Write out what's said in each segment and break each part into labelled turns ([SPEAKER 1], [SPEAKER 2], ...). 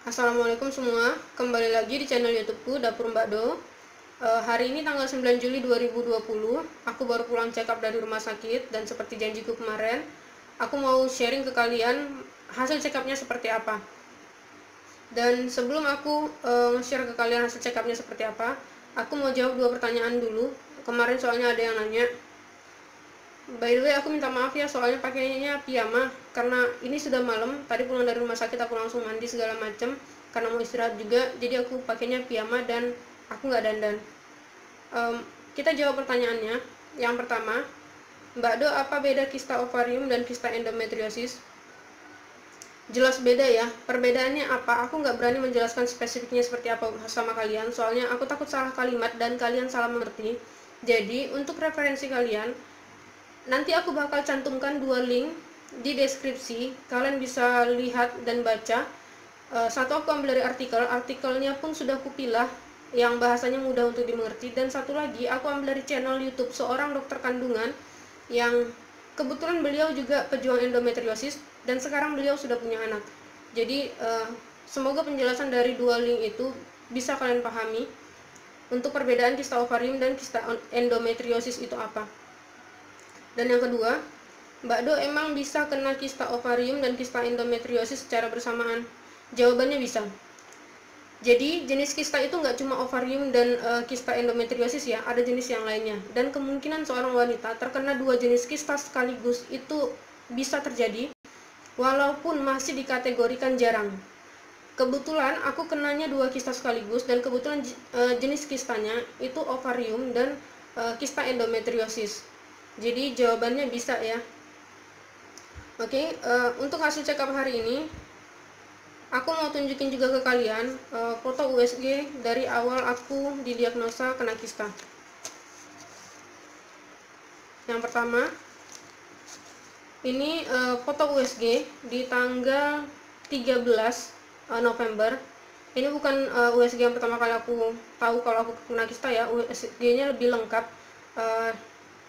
[SPEAKER 1] Assalamualaikum semua, kembali lagi di channel YouTubeku Dapur Mbak Do. Hari ini tanggal 9 Juli 2020, aku baru pulang check up dari rumah sakit dan seperti janjiku kemarin, aku mau sharing ke kalian hasil check upnya seperti apa. Dan sebelum aku share ke kalian hasil check upnya seperti apa, aku mau jawab dua pertanyaan dulu. Kemarin soalnya ada yang nanya. By the way, aku minta maaf ya soalnya pakainya piyama karena ini sudah malam. Tadi pulang dari rumah sakit aku langsung mandi segala macam karena mau istirahat juga. Jadi aku pakainya piyama dan aku nggak dandan. Kita jawab pertanyaannya. Yang pertama, Mbak Do, apa beda kista ovarium dan kista endometriosis? Jelas beda ya. Perbedaannya apa? Aku nggak berani menjelaskan spesifiknya seperti apa sama kalian. Soalnya aku takut salah kalimat dan kalian salah mengerti. Jadi untuk referensi kalian, nanti aku bakal cantumkan dua link di deskripsi, kalian bisa lihat dan baca. Satu aku ambil dari artikelnya pun sudah kupilah yang bahasanya mudah untuk dimengerti, dan satu lagi aku ambil dari channel YouTube seorang dokter kandungan yang kebetulan beliau juga pejuang endometriosis dan sekarang beliau sudah punya anak. Jadi semoga penjelasan dari dua link itu bisa kalian pahami untuk perbedaan kista ovarium dan kista endometriosis itu apa. Dan yang kedua, Mbak Do, emang bisa kena kista ovarium dan kista endometriosis secara bersamaan? Jawabannya bisa. Jadi jenis kista itu nggak cuma ovarium dan kista endometriosis ya, ada jenis yang lainnya. Dan kemungkinan seorang wanita terkena dua jenis kista sekaligus itu bisa terjadi, walaupun masih dikategorikan jarang. Kebetulan aku kenanya dua kista sekaligus dan kebetulan jenis kistanya itu ovarium dan kista endometriosis. Jadi jawabannya bisa ya. Oke, untuk hasil check up hari ini, aku mau tunjukin juga ke kalian foto USG dari awal aku didiagnosa kena kista. Yang pertama, ini foto USG di tanggal 13 November. Ini bukan USG yang pertama kali aku tahu kalau aku kena kista ya. USG-nya lebih lengkap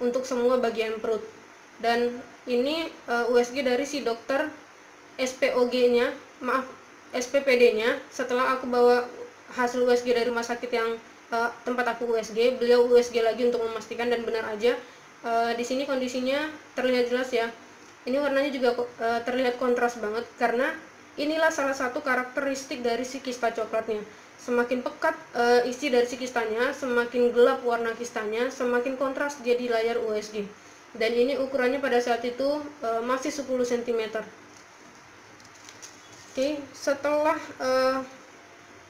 [SPEAKER 1] untuk semua bagian perut. Dan ini USG dari si dokter SPOG-nya, maaf, SPPD-nya. Setelah aku bawa hasil USG dari rumah sakit yang tempat aku USG, beliau USG lagi untuk memastikan dan benar aja. Di sini kondisinya terlihat jelas ya. Ini warnanya juga terlihat kontras banget karena inilah salah satu karakteristik dari si kista coklatnya. Semakin pekat isi dari si kistanya, semakin gelap warna kistanya, semakin kontras dia di layar USG. Dan ini ukurannya pada saat itu masih 10 cm. Oke, setelah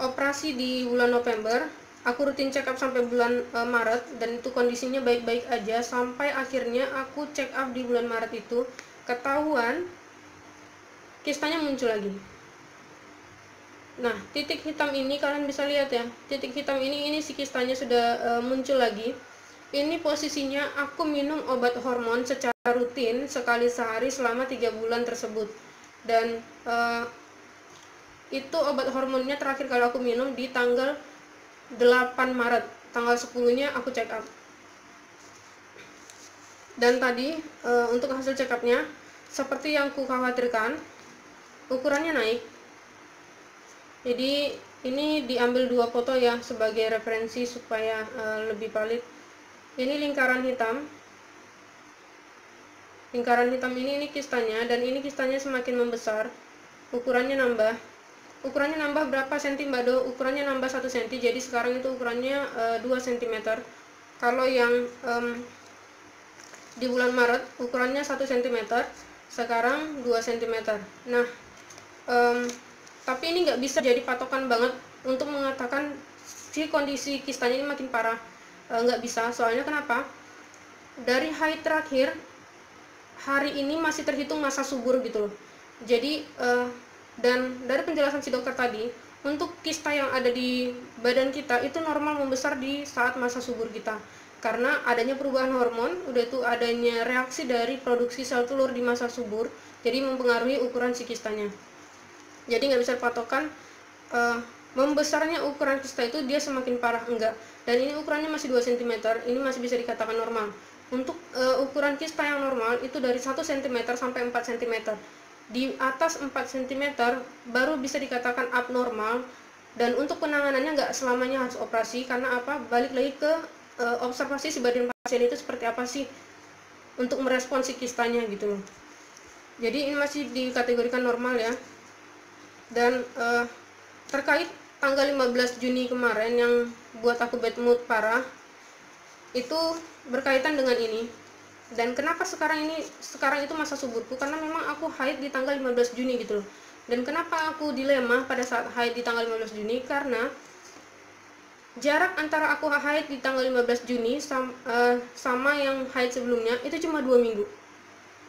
[SPEAKER 1] operasi di bulan November, aku rutin check up sampai bulan Maret, dan itu kondisinya baik-baik aja sampai akhirnya aku check up di bulan Maret itu ketahuan kistanya muncul lagi. Nah, titik hitam ini kalian bisa lihat ya, titik hitam ini si kistanya sudah muncul lagi. Ini posisinya aku minum obat hormon secara rutin sekali sehari selama 3 bulan tersebut. Dan itu obat hormonnya terakhir kali aku minum di tanggal 8 Maret. Tanggal 10-nya aku check up. Dan tadi untuk hasil check up-nya seperti yang ku khawatirkan, ukurannya naik. Jadi ini diambil dua foto ya sebagai referensi supaya lebih valid. Ini lingkaran hitam. Lingkaran hitam ini kistanya, dan ini kistanya semakin membesar. Ukurannya nambah. Ukurannya nambah berapa senti Mbak Do? Ukurannya nambah 1 cm. Jadi sekarang itu ukurannya 2 cm. Kalau yang di bulan Maret ukurannya 1 cm, sekarang 2 cm. Nah, tapi ini nggak bisa jadi patokan banget untuk mengatakan si kondisi kistanya ini makin parah. Nggak bisa, soalnya kenapa? Dari hari terakhir, hari ini masih terhitung masa subur gitu loh. Jadi dan dari penjelasan si dokter tadi, untuk kista yang ada di badan kita itu normal membesar di saat masa subur kita, karena adanya perubahan hormon, udah itu adanya reaksi dari produksi sel telur di masa subur, jadi mempengaruhi ukuran si kistanya. Jadi nggak bisa patokan membesarnya ukuran kista itu dia semakin parah, enggak. Dan ini ukurannya masih 2 cm, ini masih bisa dikatakan normal. Untuk ukuran kista yang normal itu dari 1 cm sampai 4 cm. di atas 4 cm baru bisa dikatakan abnormal, dan untuk penanganannya nggak selamanya harus operasi. Karena apa? Balik lagi ke observasi si badan pasien itu seperti apa sih untuk merespon si kistanya gitu loh. Jadi ini masih dikategorikan normal ya. Dan terkait tanggal 15 Juni kemarin yang buat aku bad mood parah, itu berkaitan dengan ini. Dan kenapa sekarang itu masa suburku, karena memang aku haid di tanggal 15 Juni gitu loh. Dan kenapa aku dilema pada saat haid di tanggal 15 Juni, karena jarak antara aku haid di tanggal 15 Juni sama yang haid sebelumnya itu cuma 2 minggu.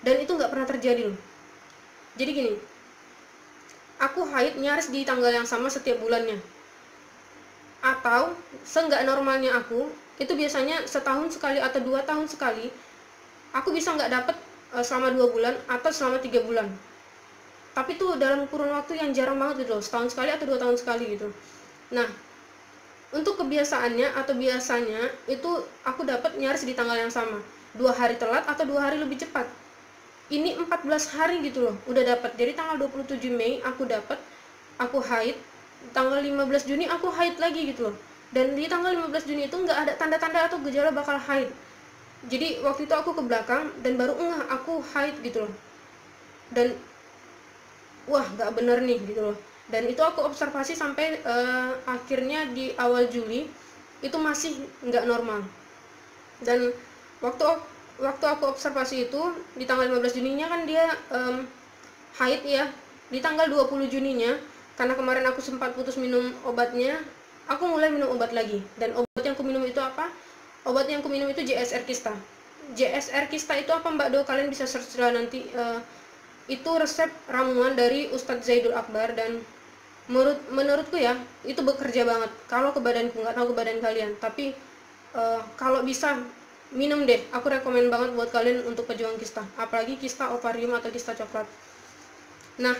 [SPEAKER 1] Dan itu nggak pernah terjadi loh. Jadi gini, aku haid nyaris di tanggal yang sama setiap bulannya. Atau seenggak normalnya aku itu biasanya setahun sekali atau 2 tahun sekali aku bisa nggak dapet selama 2 bulan atau selama 3 bulan. Tapi itu dalam kurun waktu yang jarang banget gitu loh, setahun sekali atau 2 tahun sekali gitu. Nah, untuk kebiasaannya atau biasanya itu aku dapat nyaris di tanggal yang sama, 2 hari telat atau 2 hari lebih cepat. Ini 14 hari gitu loh udah dapat. Jadi tanggal 27 Mei aku dapat, aku haid, tanggal 15 Juni aku haid lagi gitu loh. Dan di tanggal 15 Juni itu nggak ada tanda-tanda atau gejala bakal haid. Jadi waktu itu aku ke belakang dan baru aku haid gitu loh. Dan wah nggak bener nih gitu loh. Dan itu aku observasi sampai akhirnya di awal Juli itu masih nggak normal. Dan waktu aku observasi itu di tanggal 15 Juninya kan dia haid ya. Di tanggal 20 Juninya karena kemarin aku sempat putus minum obatnya, aku mulai minum obat lagi. Dan obat yang aku minum itu apa? Obat yang aku minum itu JSR Kista. JSR Kista itu apa Mbak Do? Kalian bisa search lah nanti. Itu resep ramuan dari Ustadz Zaidul Akbar, dan menurutku ya itu bekerja banget. Kalau ke badanku, nggak tahu ke badan kalian, tapi kalau bisa minum deh. Aku rekomen banget buat kalian untuk pejuang kista, apalagi kista ovarium atau kista coklat. Nah,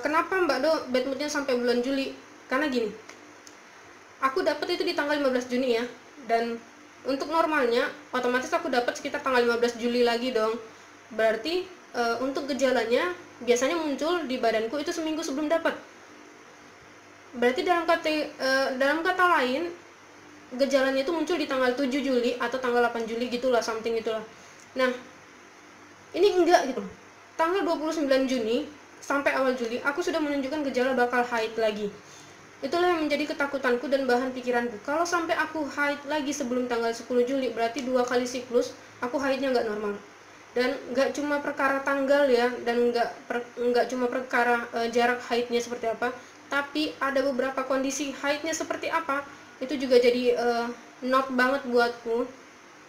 [SPEAKER 1] kenapa Mbak Do bad moodnya sampai bulan Juli? Karena gini, aku dapat itu di tanggal 15 Juni ya, dan untuk normalnya otomatis aku dapat sekitar tanggal 15 Juli lagi dong. Berarti untuk gejalanya biasanya muncul di badanku itu seminggu sebelum dapat. Berarti dalam kata lain gejalanya itu muncul di tanggal 7 Juli atau tanggal 8 Juli gitulah, something itulah. Nah, ini enggak gitu. Tanggal 29 Juni sampai awal Juli aku sudah menunjukkan gejala bakal haid lagi. Itulah yang menjadi ketakutanku dan bahan pikiranku. Kalau sampai aku haid lagi sebelum tanggal 10 Juli, berarti 2 kali siklus aku haidnya nggak normal. Dan nggak cuma perkara tanggal ya, dan nggak cuma perkara jarak haidnya seperti apa, tapi ada beberapa kondisi haidnya seperti apa, itu juga jadi not banget buatku,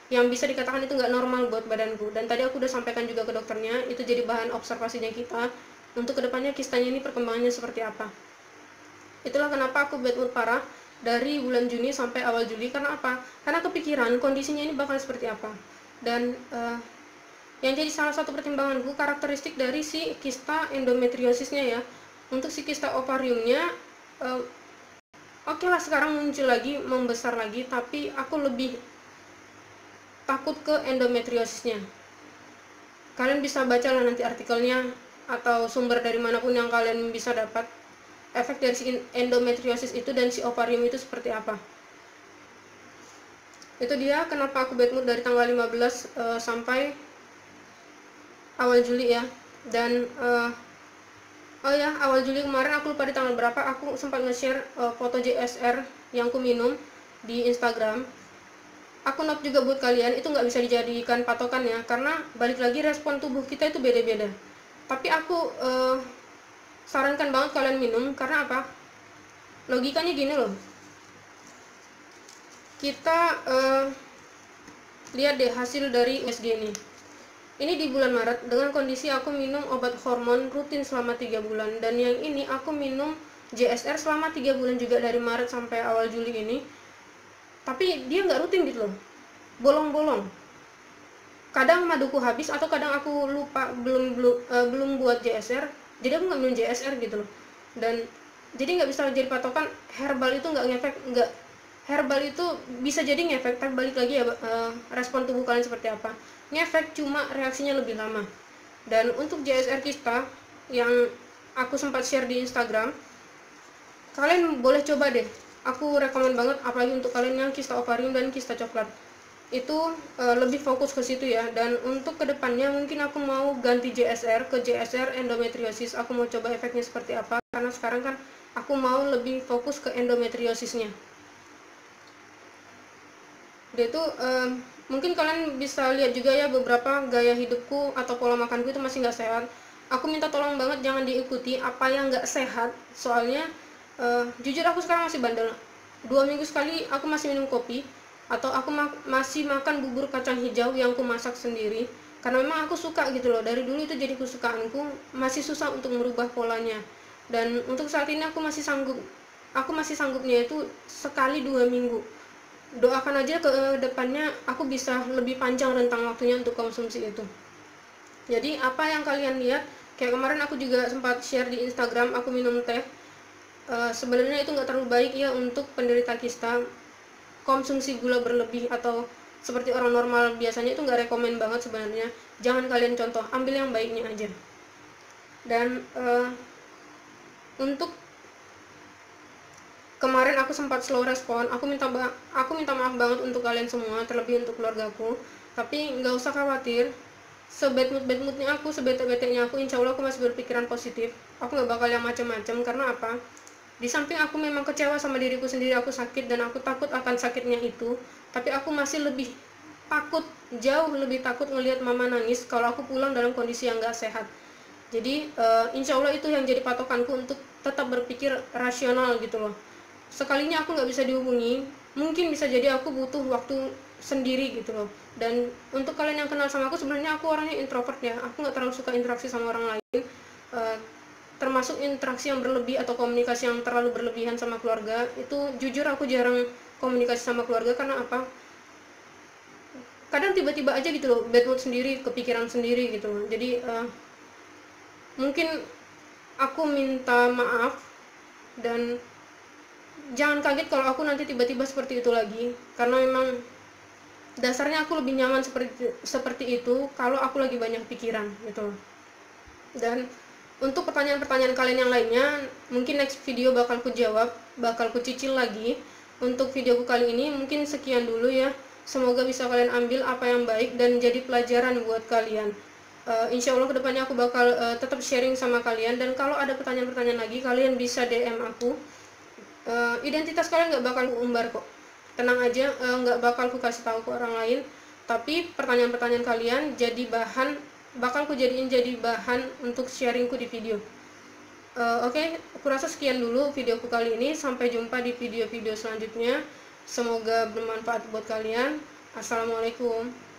[SPEAKER 1] yang bisa dikatakan itu nggak normal buat badanku. Dan tadi aku udah sampaikan juga ke dokternya, itu jadi bahan observasinya kita untuk kedepannya kistanya ini perkembangannya seperti apa. Itulah kenapa aku bad mood parah dari bulan Juni sampai awal Juli. Karena apa? Karena kepikiran kondisinya ini bakal seperti apa. Dan yang jadi salah satu pertimbanganku karakteristik dari si kista endometriosisnya ya. Untuk si kista ovariumnya oke lah sekarang muncul lagi, membesar lagi, tapi aku lebih takut ke endometriosisnya. Kalian bisa baca lah nanti artikelnya atau sumber dari manapun yang kalian bisa dapat, efek dari si endometriosis itu dan si ovarium itu seperti apa. Itu dia kenapa aku bad mood dari tanggal 15 sampai awal Juli ya. Dan oh ya, awal Juli kemarin aku lupa di tanggal berapa, aku sempat nge-share foto JSR yang aku minum di Instagram. Aku note juga buat kalian, itu nggak bisa dijadikan patokan ya, karena balik lagi respon tubuh kita itu beda-beda. Tapi aku sarankan banget kalian minum. Karena apa? Logikanya gini loh, kita lihat deh hasil dari USG ini. Ini di bulan Maret dengan kondisi aku minum obat hormon rutin selama 3 bulan, dan yang ini aku minum JSR selama 3 bulan juga dari Maret sampai awal Juli ini. Tapi dia nggak rutin gitu loh, bolong-bolong. Kadang maduku habis atau kadang aku lupa belum buat JSR, jadi aku nggak minum JSR gitu loh. Dan jadi nggak bisa jadi patokan herbal itu nggak ngefek, nggak, herbal itu bisa jadi ngefek, tapi balik lagi ya respon tubuh kalian seperti apa. Ngefek cuma reaksinya lebih lama. Dan untuk JSR Kista yang aku sempat share di Instagram, kalian boleh coba deh. Aku rekomen banget, apalagi untuk kalian yang kista ovarium dan kista coklat. Itu lebih fokus ke situ ya. Dan untuk kedepannya mungkin aku mau ganti JSR ke JSR endometriosis. Aku mau coba efeknya seperti apa, karena sekarang kan aku mau lebih fokus ke endometriosisnya. Dia itu mungkin kalian bisa lihat juga ya, beberapa gaya hidupku atau pola makanku itu masih nggak sehat. Aku minta tolong banget jangan diikuti apa yang nggak sehat, soalnya jujur aku sekarang masih bandel. 2 minggu sekali aku masih minum kopi, atau aku masih makan bubur kacang hijau yang aku masak sendiri, karena memang aku suka gitu loh. Dari dulu itu jadi kesukaanku, masih susah untuk merubah polanya. Dan untuk saat ini aku masih sanggupnya itu sekali 2 minggu. Doakan aja ke depannya aku bisa lebih panjang rentang waktunya untuk konsumsi itu. Jadi apa yang kalian lihat, kayak kemarin aku juga sempat share di Instagram, aku minum teh. Sebenarnya itu nggak terlalu baik ya untuk penderita kista. Konsumsi gula berlebih atau seperti orang normal biasanya itu nggak rekomen banget sebenarnya. Jangan kalian contoh, ambil yang baiknya aja. Dan untuk kemarin aku sempat slow respon, aku minta maaf banget untuk kalian semua, terlebih untuk keluargaku. Tapi nggak usah khawatir, sebad moodnya aku, sebete-betenya aku, insya Allah aku masih berpikiran positif. Aku nggak bakal yang macam-macam. Karena apa? Di samping aku memang kecewa sama diriku sendiri, aku sakit dan aku takut akan sakitnya itu, tapi aku masih lebih takut, jauh lebih takut ngelihat mama nangis kalau aku pulang dalam kondisi yang nggak sehat. Jadi insya Allah itu yang jadi patokanku untuk tetap berpikir rasional gitu loh. Sekalinya aku nggak bisa dihubungi, mungkin bisa jadi aku butuh waktu sendiri gitu loh. Dan untuk kalian yang kenal sama aku, sebenarnya aku orangnya introvert ya, aku nggak terlalu suka interaksi sama orang lain, termasuk interaksi yang berlebih atau komunikasi yang terlalu berlebihan sama keluarga. Itu jujur aku jarang komunikasi sama keluarga. Karena apa? Kadang tiba-tiba aja gitu loh, bad mood sendiri, kepikiran sendiri gitu loh. Jadi mungkin aku minta maaf, dan jangan kaget kalau aku nanti tiba-tiba seperti itu lagi, karena memang dasarnya aku lebih nyaman seperti itu kalau aku lagi banyak pikiran gitu. Dan untuk pertanyaan-pertanyaan kalian yang lainnya, mungkin next video bakal ku jawab, bakal ku cicil lagi. Untuk videoku kali ini mungkin sekian dulu ya. Semoga bisa kalian ambil apa yang baik dan jadi pelajaran buat kalian. Insya Allah kedepannya aku bakal tetap sharing sama kalian. Dan kalau ada pertanyaan-pertanyaan lagi, kalian bisa DM aku. Identitas kalian nggak bakal umbar kok, tenang aja, nggak bakal ku kasih tahu ke orang lain. Tapi pertanyaan-pertanyaan kalian bakal ku jadiin jadi bahan untuk sharingku di video. Oke, aku rasa sekian dulu videoku kali ini. Sampai jumpa di video-video selanjutnya. Semoga bermanfaat buat kalian. Assalamualaikum.